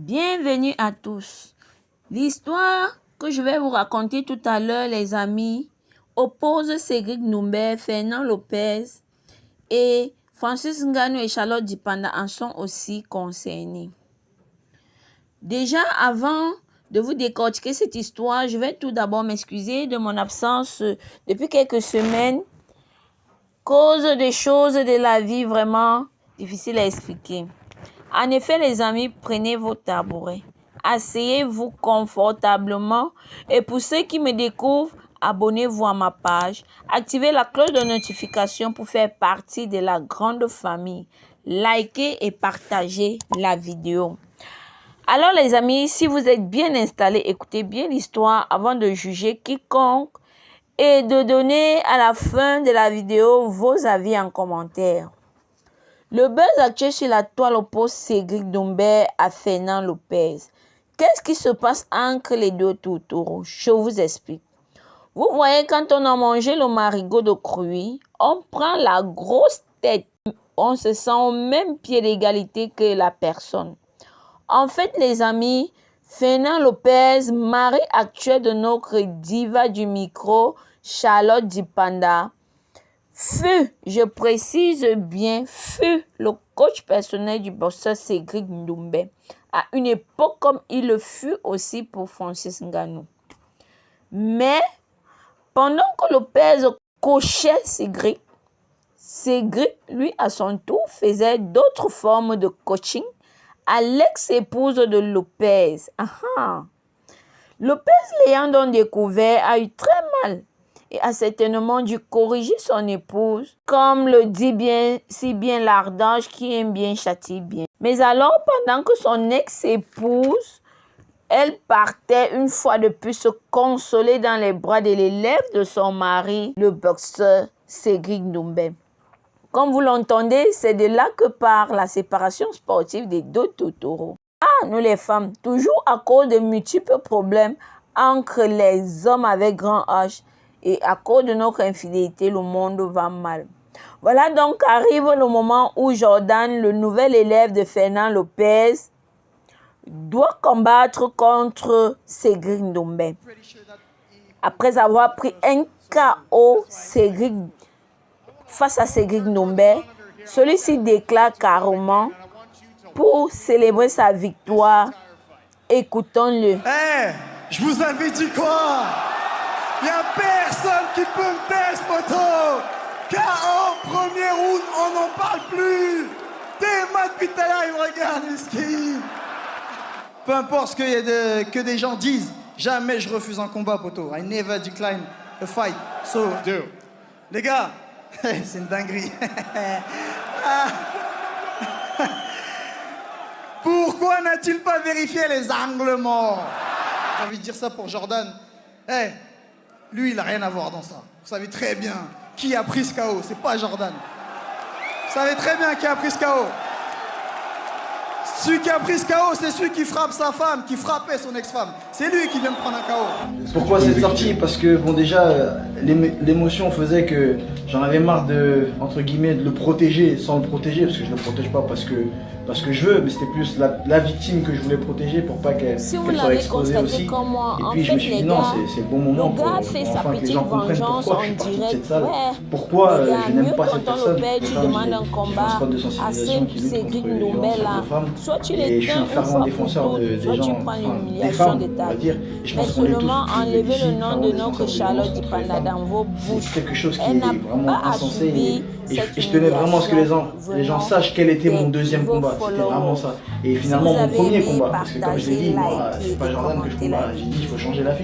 Bienvenue à tous. L'histoire que je vais vous raconter tout à l'heure, les amis, oppose Cédric Doumbé, Fernand Lopez et Francis Ngannou et Charlotte Dipanda en sont aussi concernés. Déjà, avant de vous décortiquer cette histoire, je vais tout d'abord m'excuser de mon absence depuis quelques semaines, cause des choses de la vie vraiment difficiles à expliquer. En effet, les amis, prenez vos tabourets, asseyez-vous confortablement et pour ceux qui me découvrent, abonnez-vous à ma page, activez la cloche de notification pour faire partie de la grande famille, likez et partagez la vidéo. Alors les amis, si vous êtes bien installés, écoutez bien l'histoire avant de juger quiconque et de donner à la fin de la vidéo vos avis en commentaire. Le buzz actuel sur la toile oppose Cédric Doumbé à Fernand Lopez. Qu'est-ce qui se passe entre les deux tourtereaux? Je vous explique. Vous voyez, quand on a mangé le marigot de Cruy, on prend la grosse tête. On se sent au même pied d'égalité que la personne. En fait, les amis, Fernand Lopez, mari actuel de notre diva du micro, Charlotte Dipanda, fut, je précise bien, fut le coach personnel du boxeur Cédric Doumbé à une époque comme il le fut aussi pour Francis Ngannou. Mais pendant que Lopez coachait Cédric, lui à son tour faisait d'autres formes de coaching à l'ex-épouse de Lopez. Lopez, l'ayant donc découvert, a eu très mal et a certainement dû corriger son épouse, comme le dit si bien l'ardage qui aime bien châtie bien. Mais alors, pendant que son ex-épouse, elle partait une fois de plus se consoler dans les bras de l'élève de son mari, le boxeur Cédric Doumbé. Comme vous l'entendez, c'est de là que part la séparation sportive des deux tourtereaux. Nous les femmes, toujours à cause de multiples problèmes entre les hommes avec grand H et à cause de notre infidélité, le monde va mal. Voilà donc arrive le moment où Jordan, le nouvel élève de Fernand Lopez, doit combattre contre Cédric Doumbé. Après avoir pris un KO face à Cédric Doumbé, celui-ci déclare carrément pour célébrer sa victoire. Écoutons-le. Hey, je vous avais dit quoi? Il n'y a personne qui peut me tester, poteau. KO, premier round, on n'en parle plus. Théma depuis tout à l'heure, il me regarde, mesquin. Peu importe ce que des gens disent, jamais je refuse un combat, poteau. I never decline a fight. So, les gars, c'est une dinguerie. Pourquoi n'a-t-il pas vérifié les angles morts? J'ai envie de dire ça pour Jordan. Hey, lui, il n'a rien à voir dans ça. Vous savez très bien qui a pris ce KO. C'est pas Jordan. Vous savez très bien qui a pris ce KO. Celui qui a pris ce KO, c'est celui qui frappe sa femme, qui frappait son ex-femme. C'est lui qui vient de prendre un KO. Pourquoi cette sortie? Parce que, bon, déjà, l'émotion faisait que j'en avais marre de, entre guillemets, de le protéger sans le protéger, parce que je ne le protège pas parce que je veux, mais c'était plus la victime que je voulais protéger pour pas qu'elle soit exposée aussi. Et puis je me suis dit non, c'est le bon moment pour enfin que les gens comprennent pourquoi je suis parti de cette salle, pourquoi je n'aime pas cette personne. Je fais un spot de sensibilisation qui lutte contre les violences faites aux femmes et je suis un fervent défenseur des gens, des femmes, on va dire. Et je pense qu'on est tous enlever le nom de notre Charlotte Dipanda dans vos bouches. C'est quelque chose qui est vraiment insensé et je tenais vraiment à ce que les gens sachent quel était mon deuxième combat. C'était vraiment ça. Et finalement, mon premier combat, parce que comme je l'ai dit, moi, c'est pas Jordan que je combat. J'ai dit, il faut changer la fille.